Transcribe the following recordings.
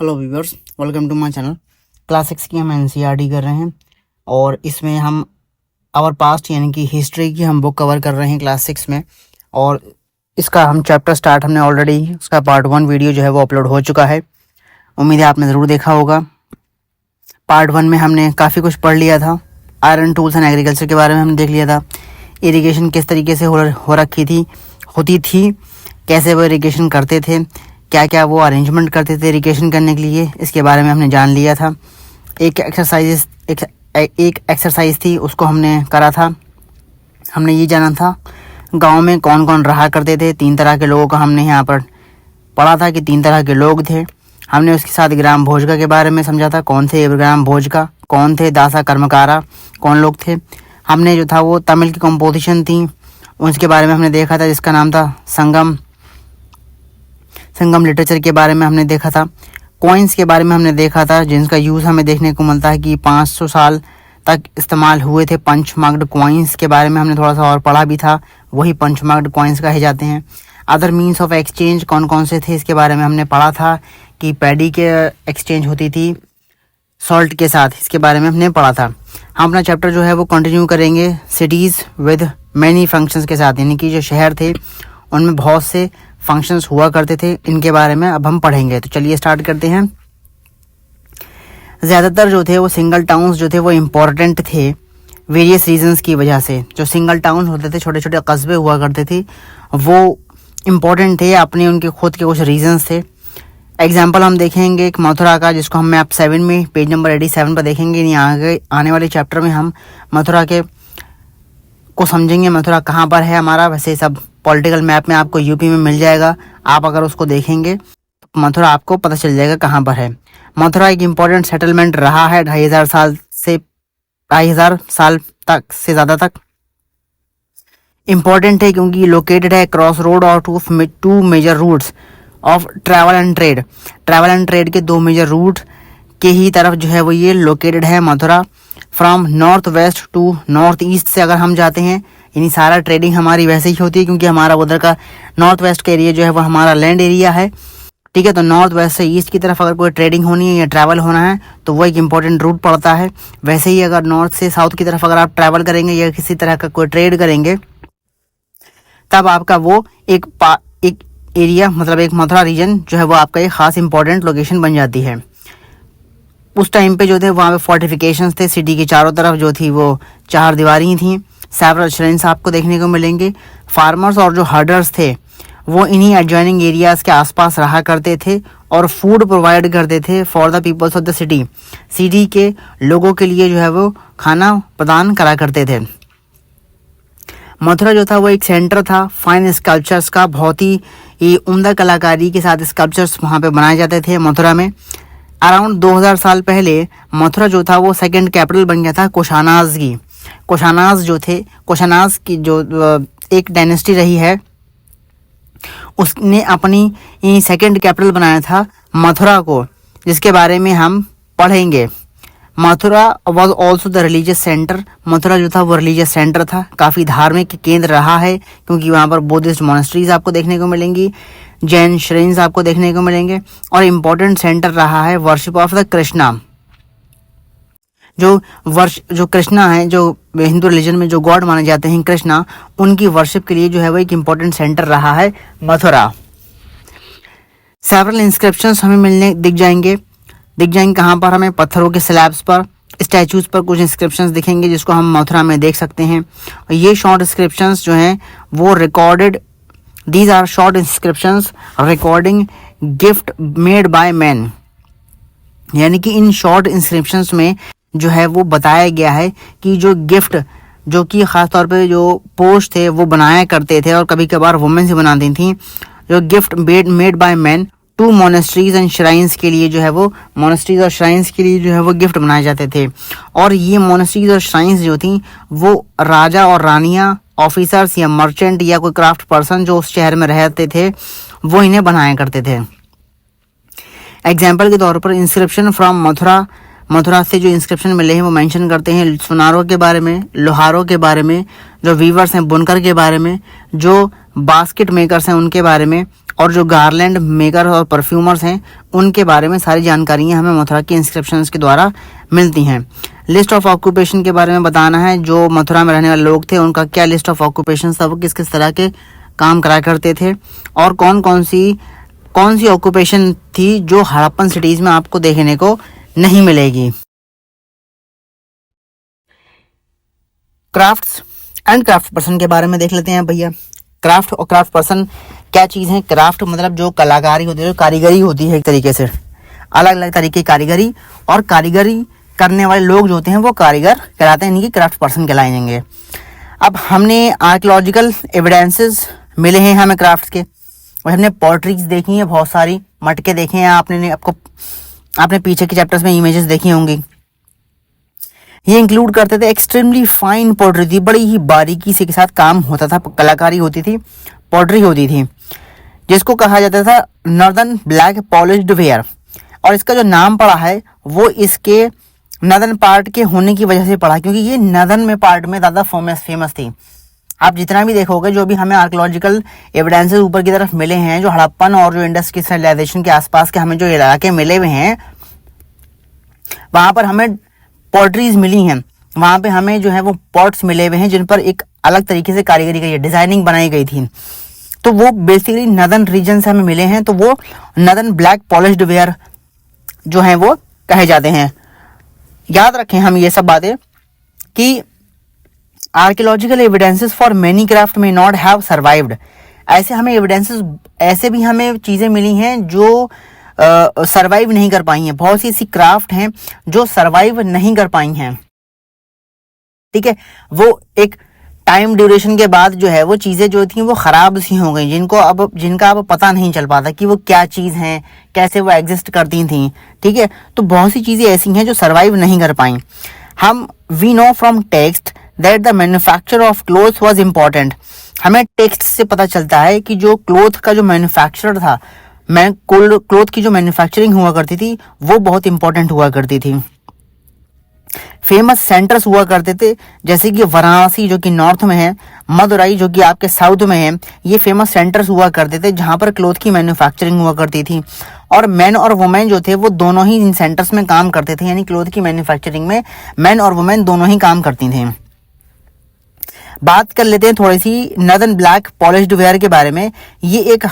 Hello viewers, welcome to my channel. Class 6 की हम NCERT कर रहे हैं और इसमें हम आवर पास्ट यानी कि हिस्ट्री की हम बुक कवर कर रहे हैं क्लास 6 में। और इसका हम चैप्टर स्टार्ट हमने ऑलरेडी उसका पार्ट 1 वीडियो जो है वो अपलोड हो चुका है। उम्मीद है आपने ज़रूर देखा होगा। पार्ट 1 में हमने काफ़ी कुछ पढ़ लिया था। आयरन टूल्स एंड एग्रीकल्चर के बारे में हमने देख लिया था। इरिगेशन किस तरीके से होती थी, कैसे वो इरिगेशन करते थे, क्या क्या वो अरेंजमेंट करते थे इरिगेशन करने के लिए, इसके बारे में हमने जान लिया था। एक एक्सरसाइज थी, उसको हमने करा था। हमने ये जाना था गांव में कौन कौन रहा करते थे। 3 तरह के लोगों का हमने यहाँ पर पढ़ा था कि 3 तरह के लोग थे। हमने उसके साथ ग्राम भोजका के बारे में समझा था, कौन थे ग्राम भोजका, कौन थे दासा कर्मकारा, कौन लोग थे। हमने जो था वो तमिल की कंपोजिशन थी उसके बारे में हमने देखा था, जिसका नाम था संगम लिटरेचर के बारे में हमने देखा था। कॉइन्स के बारे में हमने देखा था, जिनका यूज़ हमें देखने को मिलता है कि 500 साल तक इस्तेमाल हुए थे। पंचमार्क्ड कॉइन्स के बारे में हमने थोड़ा सा और पढ़ा भी था, वही पंचमार्क्ड कॉइन्स कहे जाते हैं। अदर मीन्स ऑफ एक्सचेंज कौन कौन से थे, इसके बारे में हमने पढ़ा था कि पैडी के एक्सचेंज होती थी सॉल्ट के साथ, इसके बारे में हमने पढ़ा था। हम अपना चैप्टर जो है वो कंटिन्यू करेंगे सिटीज़ विद मैनी फंक्शंस के साथ, यानी कि जो शहर थे उनमें बहुत से फंक्शंस हुआ करते थे, इनके बारे में अब हम पढ़ेंगे। तो चलिए स्टार्ट करते हैं। ज़्यादातर जो थे वो सिंगल टाउन्स जो थे वो इम्पॉर्टेंट थे वेरियस रीजंस की वजह से। जो सिंगल टाउन होते थे, छोटे छोटे कस्बे हुआ करते थे, वो इम्पॉर्टेंट थे, अपने उनके खुद के कुछ रीजंस थे। एग्जाम्पल हम देखेंगे एक मथुरा का, जिसको हम मैप 7 में पेज नंबर 87 पर देखेंगे। यानी आगे आने वाले चैप्टर में हम मथुरा के को समझेंगे, मथुरा कहाँ पर है हमारा। वैसे सब पॉलिटिकल मैप में आपको यूपी में मिल जाएगा, आप अगर उसको देखेंगे तो मथुरा आपको पता चल जाएगा कहाँ पर है। मथुरा एक इम्पॉर्टेंट सेटलमेंट रहा है 2,500 साल तक से ज़्यादा तक। इम्पॉर्टेंट है क्योंकि लोकेटेड है क्रॉस रोड और two major routes of travel and trade के 2 मेजर रूट के ही तरफ जो है वो ये लोकेटेड है Mathura. From north west to north east से अगर हम जाते हैं, यानी सारा ट्रेडिंग हमारी वैसे ही होती है, क्योंकि हमारा उधर का नॉर्थ वेस्ट का एरिया जो है वो हमारा लैंड एरिया है। ठीक है, तो नॉर्थ वेस्ट से ईस्ट की तरफ अगर कोई ट्रेडिंग होनी है या ट्रैवल होना है तो वो एक इम्पॉर्टेंट रूट पड़ता है। वैसे ही अगर नॉर्थ से साउथ की तरफ अगर आप ट्रैवल करेंगे या किसी तरह का कोई ट्रेड करेंगे, तब आपका वो एक एरिया मतलब एक मथुरा रीजन जो है वो आपका एक खास इंपॉर्टेंट लोकेशन बन जाती है। उस टाइम पे जो थे वहाँ पे फोर्टिफिकेशंस थे, सिटी के चारों तरफ जो थी वो 4 दीवारी थी। सेवरल श्रेन्स आपको देखने को मिलेंगे। फार्मर्स और जो हर्डर्स थे वो इन्हीं एडजॉइनिंग एरियाज़ के आसपास रहा करते थे और फूड प्रोवाइड करते थे for the peoples of the city के लोगों के लिए जो है वो खाना प्रदान करा करते थे। मथुरा जो था वो एक सेंटर था फाइन स्कल्पचर्स का, बहुत ही उम्दा कलाकारी के साथ स्कल्पचर्स वहाँ पे बनाए जाते थे मथुरा में। अराउंड 2000 साल पहले मथुरा जो था वो सेकंड कैपिटल बन गया था कोशानाज की। कोशानाज की जो एक डायनेस्टी रही है, उसने अपनी सेकंड कैपिटल बनाया था मथुरा को, जिसके बारे में हम पढ़ेंगे। Mathura was also the religious centre. Mathura जो था वो रिलीजियस सेंटर था, काफ़ी धार्मिक केंद्र रहा है, क्योंकि वहाँ पर बुद्धिस्ट मोनेस्ट्रीज आपको देखने को मिलेंगी, जैन श्रेन्स आपको देखने को मिलेंगे, और इम्पोर्टेंट सेंटर रहा है वर्शिप ऑफ द कृष्णा। जो कृष्णा है, जो हिंदू रिलीजन में जो गॉड माने जाते हैं कृष्णा, उनकी वर्शिप के लिए जो है वो एक इम्पोर्टेंट सेंटर रहा है मथुरा। सेवरल इंस्क्रिप्शंस हमें दिख जाएंगे कहाँ पर, हमें पत्थरों के स्लैब्स पर, स्टैचूज पर कुछ इंस्क्रिप्शंस दिखेंगे, जिसको हम मथुरा में देख सकते हैं। ये शॉर्ट इंस्क्रिप्शंस जो हैं वो recorded, these are short inscriptions recording gift made by man. यानी कि इन शॉर्ट इंस्क्रिप्शंस में जो है वो बताया गया है कि जो गिफ्ट, जो कि ख़ास तौर पे जो पोस्ट थे वो बनाया करते थे और कभी कभार वुमेन से बनाती थी, जो gift made by man to monasteries and shrines के लिए जो है वो मोनेस्ट्रीज और श्राइन्स के लिए जो है वो गिफ्ट बनाए जाते थे। और ये मोनेस्ट्रीज और श्राइन्स जो थी वो राजा और रानियाँ, ऑफिसर्स या मर्चेंट या कोई क्राफ्ट पर्सन जो उस शहर में रहते थे वो इन्हें बनाया करते थे। एग्जाम्पल के तौर पर इंस्क्रिप्शन फ्रॉम मथुरा से जो इंस्क्रिप्शन मिले हैं वो मेंशन करते हैं सुनारों के बारे में, लोहारों के बारे में, जो वीवर्स हैं बुनकर के बारे में, जो बास्केट मेकर्स हैं उनके बारे में, और जो गार्लैंड मेकर और परफ्यूमर्स हैं उनके बारे में सारी जानकारियाँ हमें मथुरा के इंस्क्रिप्शंस के द्वारा मिलती हैं। लिस्ट ऑफ ऑक्यूपेशन के बारे में बताना है, जो मथुरा में रहने वाले लोग थे उनका क्या लिस्ट ऑफ ऑक्यूपेशन था, वो किस किस तरह के काम करा करते थे और कौन सी ऑक्यूपेशन थी जो हड़प्पन सिटीज़ में आपको देखने को नहीं मिलेगी। क्राफ्ट्स एंड क्राफ्ट पर्सन के बारे में देख लेते हैं भैया। क्राफ्ट और क्राफ्ट पर्सन क्या चीज़ है? क्राफ्ट मतलब जो कलाकारी होती है, जो कारीगरी होती है, एक तरीके से अलग अलग तरीके की कारीगरी, और कारीगरी करने वाले लोग जो होते हैं वो कारीगर कहलाते हैं, यानी कि क्राफ्ट पर्सन कहलाएंगे। अब हमने आर्कियोलॉजिकल एविडेंसेस मिले हैं हमें क्राफ्ट के, और हमने पॉटरीज देखी हैं, बहुत सारी मटके देखे हैं आपने पीछे के चैप्टर्स में इमेजेस देखी होंगी। ये इंक्लूड करते थे एक्सट्रीमली फाइन पॉटरी थी, बड़ी ही बारीकी से के साथ काम होता था, कलाकारी होती थी, पॉटरी होती थी, जिसको कहा जाता था नॉर्दर्न ब्लैक पॉलिश्ड वेयर। और इसका जो नाम पड़ा है वो इसके नॉर्दर्न पार्ट के होने की वजह से पड़ा, क्योंकि ये नॉर्दर्न में पार्ट में ज़्यादा फेमस थी। आप जितना भी देखोगे, जो भी हमें आर्कियोलॉजिकल एविडेंसेस ऊपर की तरफ मिले हैं, जो हड़प्पन और जो इंडस की सिविलाइजेशन के आसपास के हमें जो इलाके मिले हुए हैं, वहाँ पर हमें पॉटरीज मिली हैं, वहाँ पे हमें जो है वो पॉट्स मिले हुए हैं जिन पर एक अलग तरीके से कारीगरी की डिजाइनिंग बनाई गई थी। तो वो बेसिकली नॉर्दर्न रीजन से हमें मिले हैं, तो वो नॉर्दर्न ब्लैक पॉलिश्ड वेयर जो हैं वो कहे जाते हैं। याद रखें हम ये सब बातें कि archaeological evidences for many craft में नॉट हैव सर्वाइव्ड। ऐसे हमें एविडेंसेस, ऐसे भी हमें चीज़ें मिली हैं जो सर्वाइव नहीं कर पाई हैं। बहुत सी ऐसी क्राफ्ट हैं जो सर्वाइव नहीं कर पाई हैं, ठीक है। वो एक टाइम ड्यूरेशन के बाद जो है वो चीज़ें जो थी वो ख़राब सी हो गई, जिनका अब पता नहीं चल पाता कि वो क्या चीज़ हैं, कैसे वो एग्जिस्ट करती थी, ठीक है। तो बहुत सी चीज़ें ऐसी हैं जो सर्वाइव नहीं कर पाई। We know from text that the manufacture of clothes was important. हमें टेक्स्ट से पता चलता है कि जो क्लोथ का जो मैन्युफैक्चर था, क्लोथ की जो मैन्युफैक्चरिंग हुआ करती थी वो बहुत इंपॉर्टेंट हुआ करती थी। फेमस सेंटर्स हुआ करते थे, जैसे कि वाराणसी जो कि नॉर्थ में है, मदुरई जो कि आपके साउथ में है, ये फेमस सेंटर्स हुआ करते थे जहाँ पर क्लोथ की मैन्युफैक्चरिंग हुआ करती थी। और मैन और वुमेन जो थे वो दोनों ही इन सेंटर्स में काम करते थे, यानी क्लोथ की मैन्युफैक्चरिंग में मैन और वुमेन दोनों ही काम करती थी। बात कर लेते हैं थोड़ी सी नॉर्दर्न ब्लैक पॉलिश्ड वेयर के बारे में। ये एक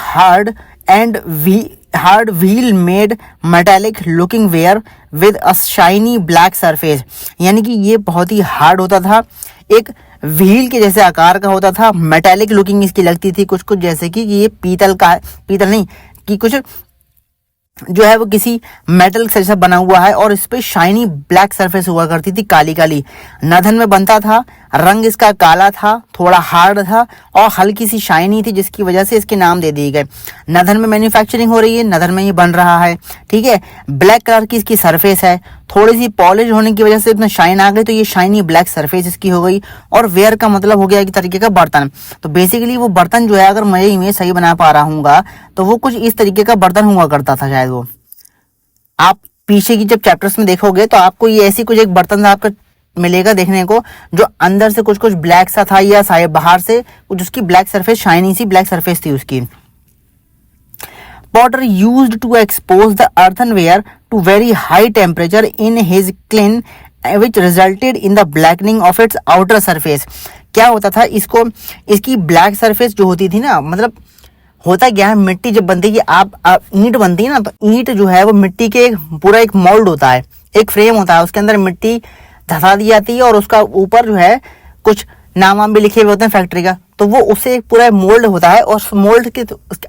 hard wheel made metallic looking ware with a shiny black surface, यानी कि ये बहुत ही हार्ड होता था, एक व्हील के जैसे आकार का होता था, मेटालिक लुकिंग इसकी लगती थी, कुछ जैसे कि ये पीतल नहीं कि कुछ जो है वो किसी मेटल से जैसा बना हुआ है, और इस पे शाइनी ब्लैक सरफेस हुआ करती थी, काली काली। नधन में बनता था, रंग इसका काला था, थोड़ा हार्ड था और हल्की सी शाइनी थी, जिसकी वजह से इसके नाम दे दिए गए। नधन में मैन्युफैक्चरिंग हो रही है, नधन में ये बन रहा है, ठीक है। ब्लैक कलर की इसकी सरफेस है, थोड़ी सी पॉलिश होने की वजह से इतना शाइन आ गई, तो ये शाइनी ब्लैक सरफेस इसकी हो गई। और वेयर का मतलब हो गया एक तरीके का बर्तन। तो बेसिकली वो बर्तन जो है, अगर मैं इमेज सही बना पा रहा हूँ तो वो कुछ इस तरीके का बर्तन हुआ करता था शायद। वो आप पीछे की जब चैप्टर्स में देखोगे तो आपको ये ऐसी कुछ एक बर्तन आपका मिलेगा देखने को, जो अंदर से कुछ ब्लैक सा था, या शायद बाहर से कुछ उसकी ब्लैक सरफेस, शाइनी सी ब्लैक सरफेस थी उसकी। Potter used to expose the earthenware to very high temperature in his kiln, which resulted in the blackening of its outer surface. क्या होता था, इसकी ब्लैक सरफेस जो होती थी ना, मतलब होता क्या है, मिट्टी जब बनती है कि आप ईंट बनती है ना, तो ईंट जो है वो मिट्टी के पूरा एक मोल्ड होता है, एक फ्रेम होता है, उसके अंदर मिट्टी धसा दी जाती है और उसका ऊपर जो है कुछ नाम भी लिखे हुए होते हैं फैक्ट्री का, तो वो उससे एक पूरा मोल्ड होता है, और उस मोल्ड के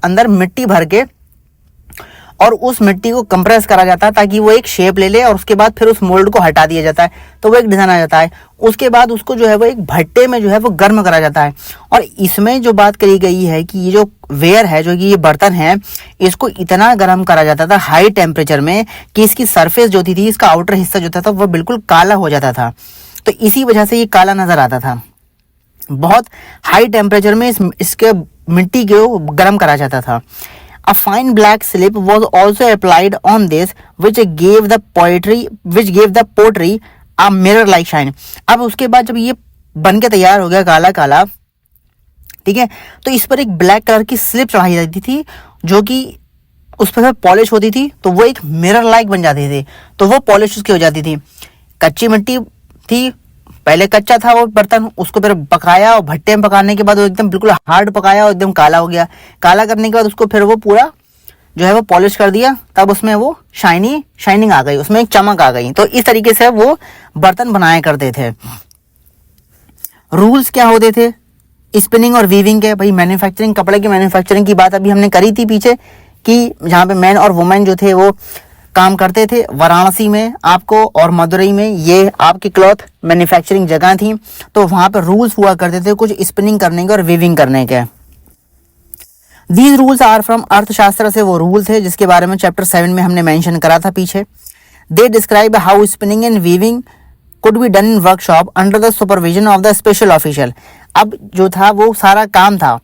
अंदर मिट्टी भर के और उस मिट्टी को कंप्रेस करा जाता है ताकि वो एक शेप ले ले, और उसके बाद फिर उस मोल्ड को हटा दिया जाता है, तो वो एक डिजाइन आ जाता है। उसके बाद उसको जो है वो एक भट्टे में जो है वो गर्म करा जाता है। और इसमें जो बात करी गई है कि ये जो वेयर है, जो कि ये बर्तन है, इसको इतना गर्म करा जाता था हाई टेम्परेचर में कि इसकी सरफेस जो थी, इसका आउटर हिस्सा जो था वो बिल्कुल काला हो जाता था। तो इसी वजह से ये काला नजर आता था। बहुत हाई टेम्परेचर में इसके मिट्टी को गर्म करा जाता था। A fine black slip was also applied on this, which gave the pottery a mirror-like shine. अब उसके बाद जब ये बन के तैयार हो गया काला काला, ठीक है, तो इस पर एक ब्लैक कलर की स्लिप चढ़ाई जाती थी, जो कि उस पर पॉलिश होती थी तो वो एक मिरर लाइक बन जाती थी, तो वो पॉलिश उसकी हो जाती थी। कच्ची मिट्टी थी, पहले कच्चा था वो बर्तन, उसको फिर पकाया और भट्टे में पकाने के बाद वो एकदम बिल्कुल हार्ड पकाया और एकदम काला हो गया। काला करने के बाद उसको फिर वो पूरा जो है वो पॉलिश कर दिया, तब उसमें वो शाइनिंग आ गई, उसमें एक चमक आ गई। तो इस तरीके से वो बर्तन बनाया करते थे। रूल्स क्या होते थे स्पिनिंग और वीविंग के? भाई मैन्युफैक्चरिंग, कपड़े की मैन्युफैक्चरिंग की बात अभी हमने करी थी पीछे, कि जहाँ पे मैन और वुमेन जो थे वो काम करते थे। वाराणसी में आपको और मदुरई में ये आपकी क्लॉथ मैन्युफैक्चरिंग जगह थी, तो वहाँ पर रूल्स हुआ करते थे कुछ स्पिनिंग करने के और वीविंग करने के। दीज रूल्स आर फ्रॉम अर्थशास्त्र से वो रूल्स है जिसके बारे में चैप्टर 7 में हमने मेंशन करा था पीछे। They describe how spinning and weaving could be done in workshop under the supervision of the special official. अब जो था वो सारा काम था,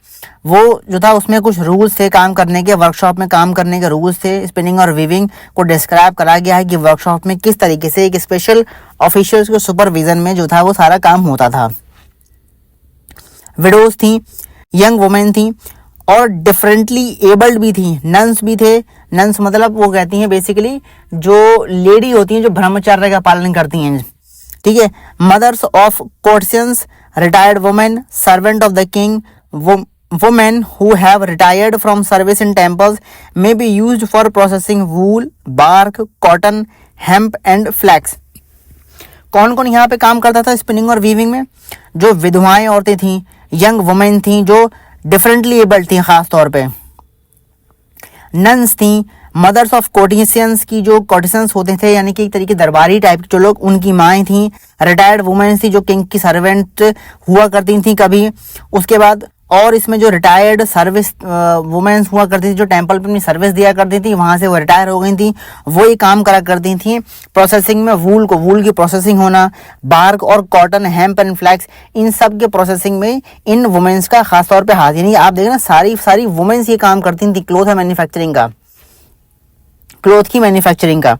वो जो था उसमें कुछ रूल्स थे काम करने के, वर्कशॉप में काम करने के रूल्स थे। स्पिनिंग और वीविंग को डिस्क्राइब करा गया है कि वर्कशॉप में किस तरीके से एक स्पेशल ऑफिशियल्स के सुपरविजन में जो था वो सारा काम होता था। विडोज थी, यंग वुमेन थी और डिफरेंटली एबल्ड भी थी, नन्स भी थे। नन्स मतलब वो कहती हैं बेसिकली जो लेडी होती हैं जो ब्रह्मचर्य का पालन करती हैं, ठीक है। Mothers of courtesans, retired women, servant of the king, women who have retired from service in temples may be used for processing wool, bark, cotton, hemp and flax। कौन कौन यहाँ पे काम करता था स्पिनिंग और वीविंग में? जो विधवाएं औरतें थीं, यंग वुमेन थीं जो डिफरेंटली एबल्ड थीं खास तौर पे, नन्स थीं, मदर्स ऑफ कोर्टिशियंस की जो कोर्टिशंस होते थे यानी कि एक तरीके दरबारी टाइप के जो लोग, उनकी माएँ थीं, रिटायर्ड वुमेन थी जो किंग की सर्वेंट हुआ करती थी कभी। उसके बाद और इसमें जो रिटायर्ड सर्विस वुमेन्स हुआ करती थी जो टेंपल पे अपनी सर्विस दिया करती थी, वहाँ से वो रिटायर हो गई थी, वो ही काम करा करती थी प्रोसेसिंग में। वूल की प्रोसेसिंग होना, बार्क और कॉटन, हेम्प एंड फ्लैक्स, इन सब के प्रोसेसिंग में इन वुमेन्स का खास तौर पे हाथ, यानी आप देखें ना सारी वुमेन्स ये काम करती थी क्लोथ की मैन्युफैक्चरिंग का।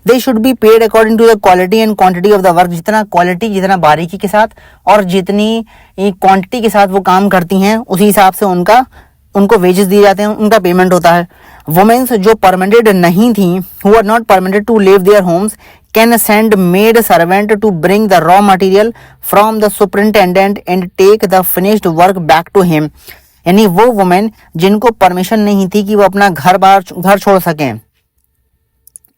They should be paid according to the quality and quantity of the work. जितना क्वालिटी, जितना बारीकी के साथ और जितनी क्वांटिटी के साथ वो काम करती हैं उसी हिसाब से उनको वेजेस दिए जाते हैं, उनका पेमेंट होता है। वुमेन्स जो परमिटेड नहीं थी, who are not permitted to leave their homes, can send maid servant to bring the raw material from the superintendent and take the finished work back to him. यानी वो women जिनको permission नहीं थी कि वो अपना घर छोड़ सकें,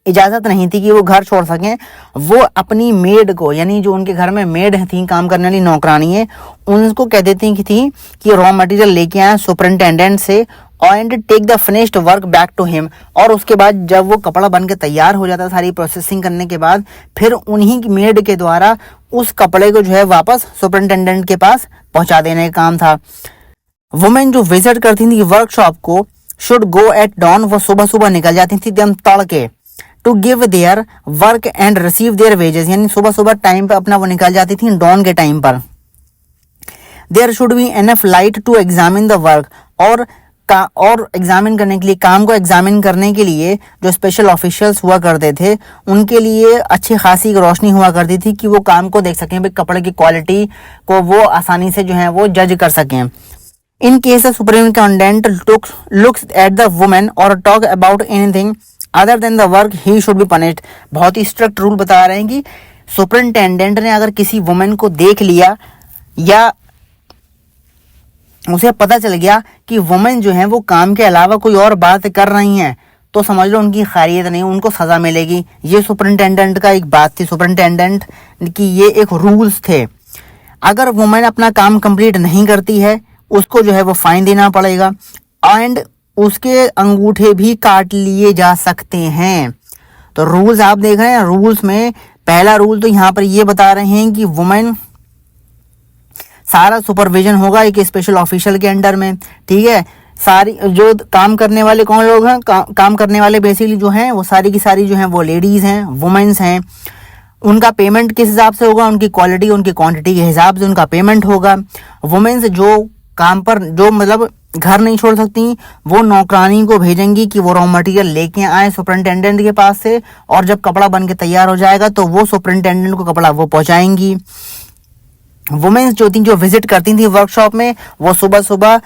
इजाजत नहीं थी कि वो घर छोड़ सकें, वो अपनी मेड को, यानी जो उनके घर में मेड थी काम करने वाली नौकरानी है, उनको कह देती थी कि रॉ मटेरियल लेके आए सुपरिंटेंडेंट से and take the finished work back to him. और उसके बाद जब वो कपड़ा बन के तैयार हो जाता सारी प्रोसेसिंग करने के बाद, फिर उन्हीं की मेड के द्वारा उस कपड़े को जो है वापस सुपरिंटेंडेंट के पास पहुंचा देने का काम था। वुमेन जो विजिट करती थी वर्कशॉप को शुड गो एट डॉन, वो सुबह सुबह निकल जाती थी एकदम तड़के, to give their work and receive their wages, यानी सुबह सुबह टाइम पे अपना वो निकल जाती थी डॉन के टाइम पर। There should be enough light to examine the work, और एग्जामिन करने के लिए, काम को एग्जामिन करने के लिए जो स्पेशल ऑफिशियल्स हुआ करते थे उनके लिए अच्छी खासी रोशनी हुआ करती थी कि वो काम को देख सकें, भाई कपड़े की क्वालिटी को वो आसानी से जो है वो जज कर सकें। In case the superintendent looks at the women और talk about anything other than the work, he should be punished. बहुत ही स्ट्रिक्ट रूल बता रहे हैं कि सुपरिटेंडेंट ने अगर किसी वुमेन को देख लिया या उसे पता चल गया कि वुमेन जो है वो काम के अलावा कोई और बात कर रही हैं, तो समझ लो उनकी खैरियत नहीं, उनको सजा मिलेगी। ये सुपरिटेंडेंट का एक बात थी, सुपरिटेंडेंट की ये एक रूल्स थे। अगर वुमेन अपना काम कंप्लीट नहीं करती है उसको जो है वो फाइन देना पड़ेगा एंड उसके अंगूठे भी काट लिए जा सकते हैं। तो रूल्स आप देख रहे हैं, रूल्स में पहला रूल तो यहाँ पर ये बता रहे हैं कि वुमेन सारा सुपरविजन होगा एक स्पेशल ऑफिशियल के अंडर में, ठीक है। सारी जो काम करने वाले कौन लोग हैं, काम करने वाले बेसिकली जो हैं वो सारी की सारी जो हैं वो लेडीज हैं, वुमेन्स हैं। उनका पेमेंट किस हिसाब से होगा, उनकी क्वालिटी उनकी क्वांटिटी के हिसाब से उनका पेमेंट होगा। वुमेन्स जो काम पर जो मतलब घर नहीं छोड़ सकती, वो नौकरानी को भेजेंगी कि वो रॉ मटेरियल लेके आए सुपरिटेंडेंट के पास से, और जब कपड़ा बन के तैयार हो जाएगा तो वो सुपरिटेंडेंट को कपड़ा वो पहुंचाएंगी। वुमेन्स जो थी, जो विजिट करती थी वर्कशॉप में, वो सुबह सुबह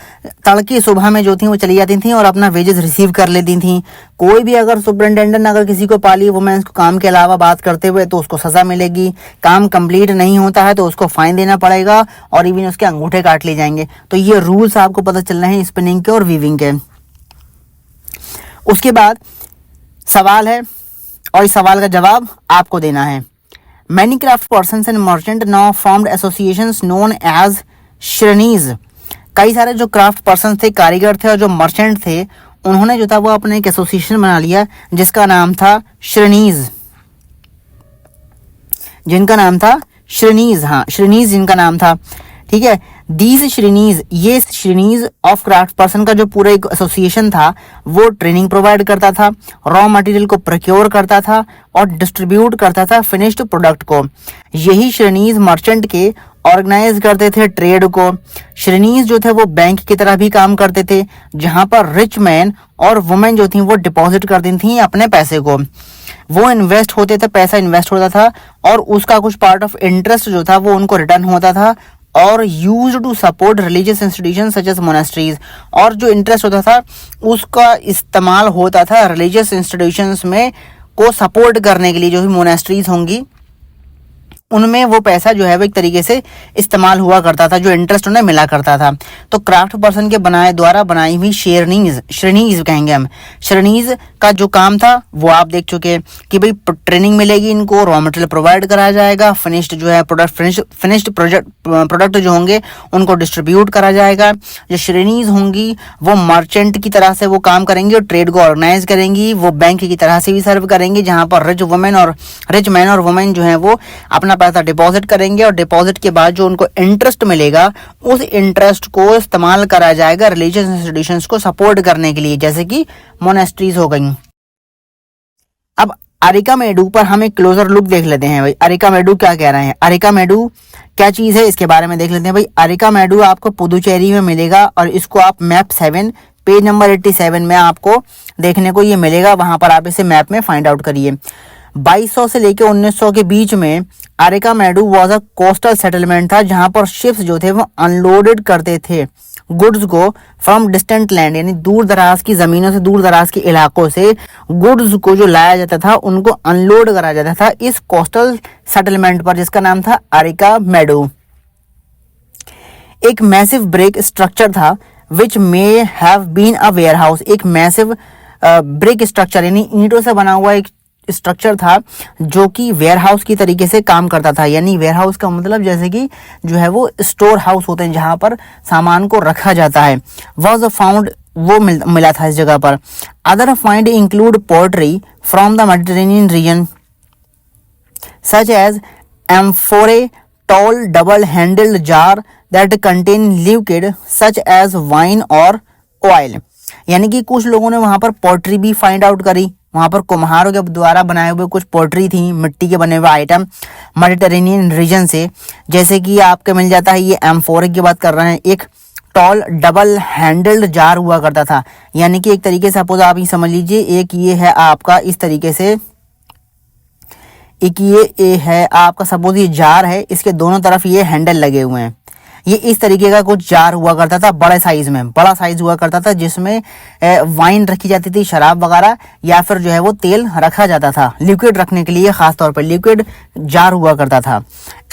तड़के सुबह में जो थी वो चली जाती थी और अपना वेजेस रिसीव कर लेती थी। कोई भी अगर सुपरिटेंडेंट अगर किसी को पाली वुमेन्स को काम के अलावा बात करते हुए तो उसको सजा मिलेगी। काम कंप्लीट नहीं होता है तो उसको फाइन देना पड़ेगा और इवन उसके अंगूठे काट लिए जाएंगे। तो ये रूल्स आपको पता चलना है स्पिनिंग के और वीविंग के। उसके बाद सवाल है और इस सवाल का जवाब आपको देना है। Many craft persons and merchant now formed associations known as श्रेणीज। कई सारे जो क्राफ्ट पर्सन थे, कारीगर थे और जो मर्चेंट थे, उन्होंने जो था वो अपने एक एसोसिएशन बना लिया जिसका नाम था श्रेणीज, जिनका नाम था श्रेणीज। हाँ, श्रेणीज जिनका नाम था, ठीक है। दीज श्रेणीज, ये श्रेणीज ऑफ क्राफ्ट पर्सन का जो पूरा एक एसोसिएशन था वो ट्रेनिंग प्रोवाइड करता था, रॉ मटेरियल को प्रोक्योर करता था और डिस्ट्रीब्यूट करता था फिनिश्ड प्रोडक्ट को। यही श्रेणीज मर्चेंट के ऑर्गेनाइज करते थे ट्रेड को। श्रेणीज जो थे वो बैंक की तरह भी काम करते थे, जहां पर रिच मैन और वुमेन जो थी वो डिपॉजिट करती थी अपने पैसे को। वो इन्वेस्ट होते थे, पैसा इन्वेस्ट होता था और उसका कुछ पार्ट ऑफ इंटरेस्ट जो था वो उनको रिटर्न होता था और use to support religious institution such as monasteries. और जो इंटरेस्ट होता था उसका इस्तेमाल होता था रिलीजियस इंस्टीट्यूशंस में को सपोर्ट करने के लिए, जो भी मोनेस्ट्रीज होंगी उनमें वो पैसा जो है वो एक तरीके से इस्तेमाल हुआ करता था, जो इंटरेस्ट उन्हें मिला करता था। तो क्राफ्ट पर्सन के द्वारा बनाई हुई श्रेणीज कहेंगे हम। श्रेणीज का जो काम था वो आप देख चुके कि भाई ट्रेनिंग मिलेगी इनको, रॉ मटेरियल प्रोवाइड करा जाएगा, फिनिश्ड जो है फिनिश्ड प्रोडक्ट जो होंगे उनको डिस्ट्रीब्यूट करा जाएगा। जो श्रेणीज होंगी वो मर्चेंट की तरह से वो काम करेंगी और ट्रेड को ऑर्गेनाइज करेंगी। वो बैंक की तरह से भी सर्व करेंगी, जहां पर रिच मैन और वुमेन जो है वो अपना पैसा डिपॉजिट करेंगे और डिपॉजिट के बाद जो उनको इंटरेस्ट मिलेगा उस इंटरेस्ट को इस्तेमाल करा जाएगा रिलीजियस इंस्टीट्यूशंस को सपोर्ट करने के लिए, जैसे कि मोनेस्ट्रीज हो गई। अब अरिकामेडू पर हम एक क्लोजर लुक देख लेते हैं। भाई अरिकामेडू क्या कह रहे हैं, अरिकामेडू क्या चीज है इसके बारे में देख लेते हैं। भाई अरिकामेडू आपको पुदुचेरी में मिलेगा और इसको आप मैप 7 पेज नंबर 87 में आपको देखने को ये मिलेगा। वहां पर आप इसे मैप में फाइंड आउट करिए। 2200 से लेके 1900 के बीच में Arikamedu was a coastal settlement था, जहां पर शिप्स जो थे वो अनलोडेड करते थे गुड्स को फ्रॉम डिस्टेंट लैंड, यानी दूर दराज की जमीनों से, दूर दराज के इलाकों से गुड्स को जो लाया जाता था उनको अनलोड करा जाता था इस कोस्टल सेटलमेंट पर, जिसका नाम था अरिकामेडू। एक मैसिव ब्रिक स्ट्रक्चर था which may have been a warehouse. एक मैसिव ब्रिक स्ट्रक्चर यानी ईंटों से बना हुआ एक स्ट्रक्चर था जो कि वेयर हाउस की तरीके से काम करता था। यानी वेयर हाउस का मतलब जैसे कि जो है वो स्टोर हाउस होते हैं जहां पर सामान को रखा जाता है। वॉज फाउंड, वो मिला था इस जगह पर। Other find include poetry from the Mediterranean region such as amphorae, tall double handled jar that contain liquid such as wine और ऑयल। यानी कि कुछ लोगों ने वहां पर पोएट्री भी फाइंड आउट करी। वहां पर कुम्हारों के द्वारा बनाए हुए कुछ पोएट्री थी, मिट्टी के बने हुए आइटम मेडिटेरेनियन रीजन से, जैसे कि आपके मिल जाता है ये एम्फोरे की बात कर रहे हैं। एक टॉल डबल हैंडल्ड जार हुआ करता था, यानी कि एक तरीके से सपोज आप ये समझ लीजिए, एक ये है आपका इस तरीके से, एक ये है आपका सपोज ये जार है, इसके दोनों तरफ ये हैंडल लगे हुए हैं। ये इस तरीके का कुछ जार हुआ करता था, बड़े साइज में, बड़ा साइज हुआ करता था, जिसमें वाइन रखी जाती थी, शराब वगैरह, या फिर जो है वो तेल रखा जाता था लिक्विड रखने के लिए, खास तौर पर लिक्विड जार हुआ करता था।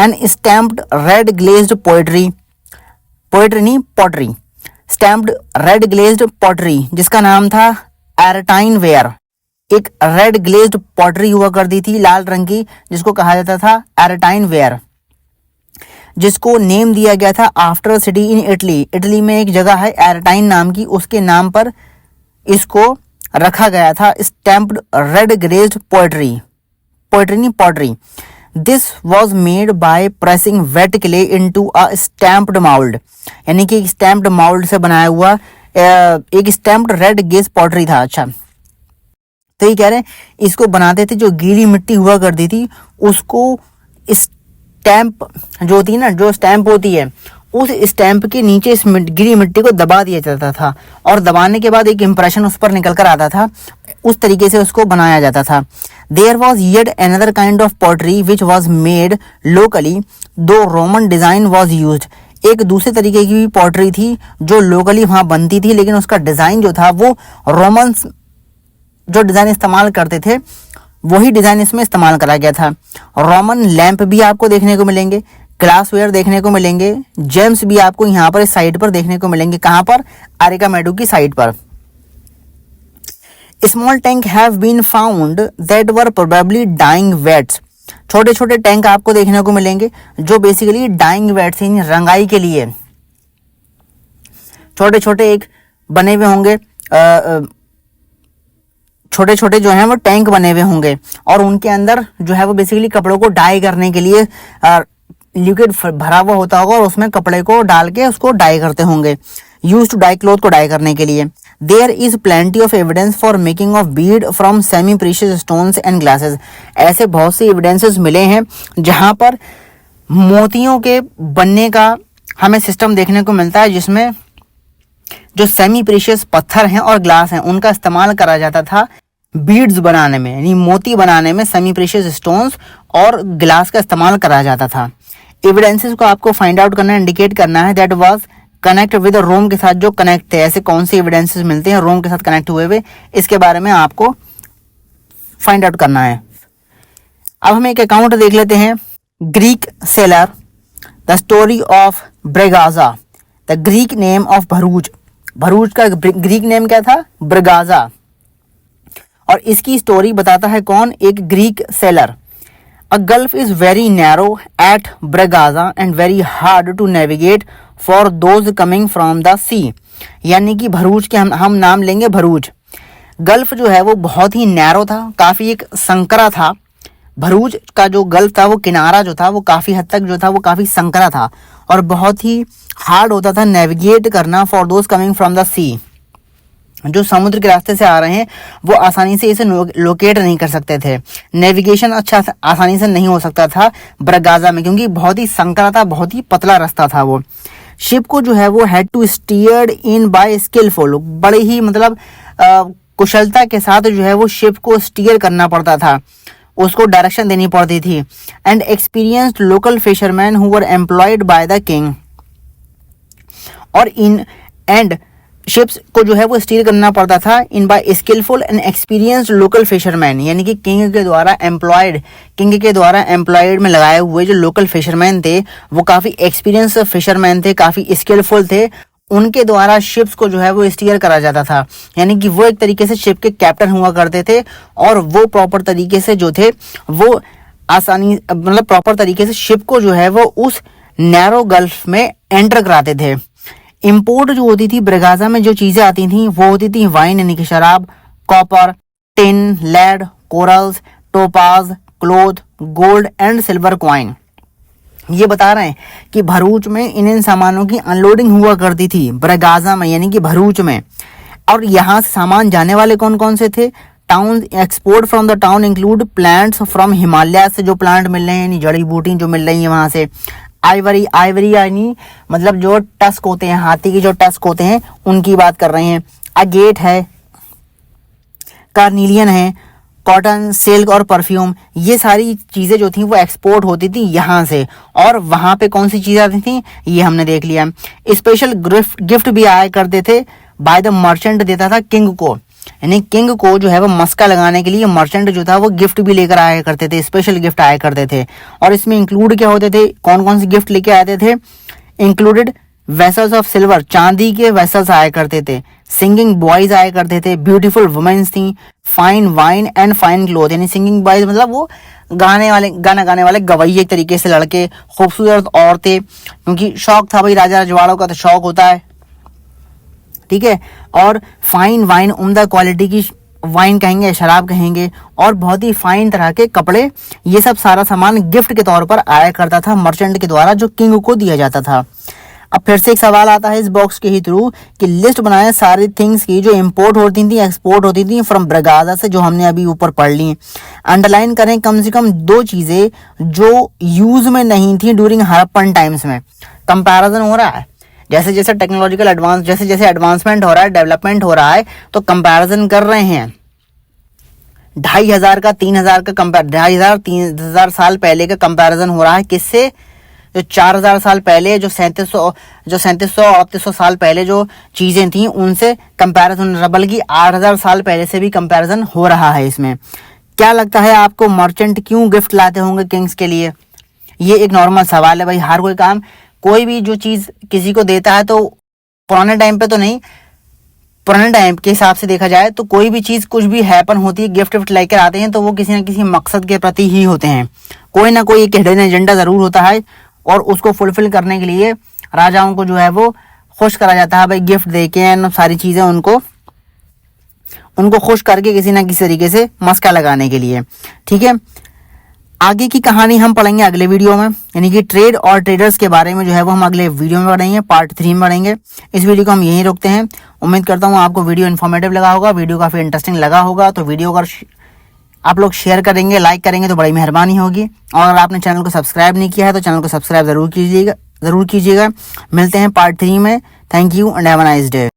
An stamped red glazed poetry नहीं pottery, stamped red glazed pottery जिसका नाम था एरटाइन वेयर। एक रेड ग्लेज्ड पॉटरी हुआ करती थी लाल रंग की, जिसको कहा जाता था एरटाइन वेयर, जिसको नेम दिया गया था after city in Italy. Italy में एक जगह है एरटाइन नाम की, उसके नाम पर इसको रखा गया था। Stamped red glazed poetry. This was made by pressing wait clay into a stamped mould, यानी कि स्टैम्प्ड माउल्ड से बनाया हुआ एक स्टैम्प्ड रेड ग्लेज्ड पोएट्री था। अच्छा, तो ये कह रहे हैं इसको बनाते थे, जो गीली मिट्टी हुआ करती थी उसको स्टैम्प जो होती है ना, जो स्टैम्प होती है, उस स्टैम्प के नीचे इस गिरी मिट्टी को दबा दिया जाता था और दबाने के बाद एक इंप्रेशन उस पर निकल कर आता था। उस तरीके से उसको बनाया जाता था। There was yet another kind of pottery which was made locally though Roman design was use. एक दूसरे तरीके की भी पॉटरी थी जो लोकली वहां बनती थी, लेकिन उसका डिजाइन जो था वो रोमन्स जो डिजाइन इस्तेमाल करते थे वही डिजाइन इसमें इस्तेमाल करा गया था। रोमन लैंप भी आपको देखने को मिलेंगे, ग्लासवेयर देखने को मिलेंगे, जेम्स भी आपको यहाँ पर इस साइड पर देखने को मिलेंगे। कहाँ पर? अरिकामेडू की साइड पर। Small tank have been found that were probably dyeing vats. छोटे छोटे टैंक आपको देखने को मिलेंगे जो बेसिकली डाइंग वेट्स यानी रंगाई के लिए छोटे छोटे एक बने हुए होंगे, छोटे छोटे जो हैं वो टैंक बने हुए होंगे और उनके अंदर जो है वो बेसिकली कपड़ों को डाई करने के लिए लिक्विड भरा हुआ होता होगा और उसमें कपड़े को डाल के उसको डाई करते होंगे, यूज टू डाई क्लोथ को डाई करने के लिए। There is plenty of evidence for making of bead from semi precious stones and glasses. ऐसे बहुत से एविडेंसेस मिले हैं जहां पर मोतियों के बनने का हमें सिस्टम देखने को मिलता है, जिसमें जो सेमी प्रीशियस पत्थर हैं और ग्लास हैं उनका इस्तेमाल करा जाता था बीड्स बनाने में, यानी मोती बनाने में सेमी प्रीशियस स्टोन्स और ग्लास का इस्तेमाल करा जाता था। एविडेंसेस को आपको फाइंड आउट करना, इंडिकेट करना है दैट वाज कनेक्ट विद रोम के साथ जो कनेक्ट थे। ऐसे कौन से एविडेंसेस मिलते हैं रोम के साथ कनेक्ट हुए, इसके बारे में आपको फाइंड आउट करना है। अब हम एक अकाउंट देख लेते हैं। Greek sailor the story of Barygaza, the Greek name of Bharuch. Bharuch का ग्रीक नेम क्या था? ब्रेगाजा। और इसकी स्टोरी बताता है कौन? एक Greek sailor. A gulf is very narrow at Barygaza and very hard to navigate for those coming from the sea. यानी कि भरूच के हम नाम लेंगे भरूच। गल्फ जो है वो बहुत ही नैरो था, काफ़ी एक संकरा था। भरूच का जो गल्फ था वो किनारा जो था वो काफ़ी हद तक जो था वो काफ़ी संकरा था और बहुत ही हार्ड होता था नेविगेट करना for those coming from the sea. जो समुद्र के रास्ते से आ रहे हैं वो आसानी से इसे लोकेट नहीं कर सकते थे। नेविगेशन अच्छा आसानी से नहीं हो सकता था ब्रेगाजा में, क्योंकि बहुत ही संकरा था, बहुत ही पतला रास्ता था वो। शिप को जो है वो had to steered in by skilful, बड़े ही मतलब कुशलता के साथ जो है वो शिप को स्टीयर करना पड़ता था, उसको डायरेक्शन देनी पड़ती थी। And experienced local fisherman who were employed by the king. और इन एंड शिप्स को जो है वो स्टीयर करना पड़ता था in by skilful and experienced local fisherman, यानी कि किंग के द्वारा एम्प्लॉयड में लगाए हुए जो लोकल फिशरमैन थे वो काफ़ी एक्सपीरियंस फिशरमैन थे, काफ़ी स्किलफुल थे। उनके द्वारा शिप्स को जो है वो स्टीयर करा जाता था, यानी कि वो एक तरीके से शिप के कैप्टन हुआ करते थे और वो प्रॉपर तरीके से जो थे वो आसानी मतलब प्रॉपर तरीके से शिप को जो है वो उस नैरो गल्फ में एंटर कराते थे। इंपोर्ट जो होती थी ब्रेगाजा में जो चीज़ें आती थी वो होती थी वाइन यानी कि शराब, copper, tin, lead, corals, topaz, cloth, gold and silver coin. ये बता रहे हैं कि भरूच में इन सामानों की अनलोडिंग हुआ करती थी ब्रेगाजा में, यानी कि भरूच में। और यहाँ से सामान जाने वाले कौन कौन से थे? Town export from the town include plants from Himalaya से जो प्लांट मिल रहे हैं, यानी जड़ी बूटी जो मिल रही है वहाँ से। आइवरी यानी मतलब जो टस्क होते हैं, हाथी के जो टस्क होते हैं उनकी बात कर रहे हैं। अगेट है, कार्निलियन है, कॉटन, सिल्क और परफ्यूम, ये सारी चीज़ें जो थी वो एक्सपोर्ट होती थी यहाँ से। और वहाँ पे कौन सी चीज़ें आती थी ये हमने देख लिया। स्पेशल गिफ्ट भी आया करते थे, बाय द मर्चेंट देता था किंग को, यानी किंग को जो है वो मस्का लगाने के लिए मर्चेंट जो था वो गिफ्ट भी लेकर आया करते थे, स्पेशल गिफ्ट आया करते थे। और इसमें इंक्लूड क्या होते थे, कौन कौन से गिफ्ट लेके आते थे? इंक्लूडेड वेसल्स ऑफ सिल्वर, चांदी के वेसल्स आया करते थे। सिंगिंग बॉयज आया करते थे, ब्यूटीफुल वुमेन्स थी, fine wine and fine cloth, यानी सिंगिंग बॉयज मतलब वो गाना गाने वाले गवैये एक तरीके से लड़के, खूबसूरत औरतें, क्योंकि शौक था भाई राजा रजवाड़ों का, तो शौक होता है, ठीक है। और फाइन वाइन, उम्दा क्वालिटी की वाइन कहेंगे, शराब कहेंगे, और बहुत ही फाइन तरह के कपड़े, ये सब सारा सामान गिफ्ट के तौर पर आया करता था मर्चेंट के द्वारा, जो किंग को दिया जाता था। अब फिर से एक सवाल आता है इस बॉक्स के ही थ्रू कि लिस्ट बनाए सारी थिंग्स की जो इंपोर्ट होती थी, एक्सपोर्ट होती थी फ्रॉम ब्रेगाजा से, जो हमने अभी ऊपर पढ़ ली। अंडरलाइन करें कम से कम 2 चीज़ें जो यूज में नहीं थी ड्यूरिंग हड़प्पन टाइम्स में। कंपैरिजन हो रहा है, जैसे जैसे टेक्नोलॉजिकल एडवांस, जैसे जैसे एडवांसमेंट हो रहा है, डेवलपमेंट हो रहा है, तो कंपैरिजन कर रहे हैं 2,500 का 3,000 का कंपेयर 2,500 3,000 साल पहले का कंपैरिजन हो रहा है किससे? जो 4,000 साल पहले, जो 3700 साल पहले जो चीजें थी उनसे कंपैरिजन, बल्कि 8,000 साल पहले से भी कंपैरिजन हो रहा है इसमें। क्या लगता है आपको, मर्चेंट क्यों गिफ्ट लाते होंगे किंग्स के लिए? ये एक नॉर्मल सवाल है भाई। हर कोई काम, कोई भी जो चीज किसी को देता है, तो पुराने टाइम पे तो नहीं, पुराने टाइम के हिसाब से देखा जाए तो कोई भी चीज कुछ भी हैपन होती है, गिफ्ट विफ्ट लेकर आते हैं तो वो किसी ना किसी मकसद के प्रति ही होते हैं। कोई ना कोई एक हिडन एजेंडा जरूर होता है और उसको फुलफिल करने के लिए राजाओं को जो है वो खुश करा जाता है भाई, गिफ्ट देके एंड सारी चीजें उनको खुश करके किसी ना किसी तरीके से मस्का लगाने के लिए। ठीक है, आगे की कहानी हम पढ़ेंगे अगले वीडियो में, यानी कि ट्रेड और ट्रेडर्स के बारे में जो है वो हम अगले वीडियो में पढ़ेंगे, पार्ट 3 में पढ़ेंगे। इस वीडियो को हम यहीं रोकते हैं। उम्मीद करता हूँ आपको वीडियो इन्फॉर्मेटिव लगा होगा, वीडियो काफ़ी इंटरेस्टिंग लगा होगा। तो वीडियो अगर आप लोग शेयर करेंगे, लाइक करेंगे तो बड़ी मेहरबानी होगी। और अगर आपने चैनल को सब्सक्राइब नहीं किया है तो चैनल को सब्सक्राइब ज़रूर कीजिएगा। मिलते हैं पार्ट 3 में। Thank you and have a nice day.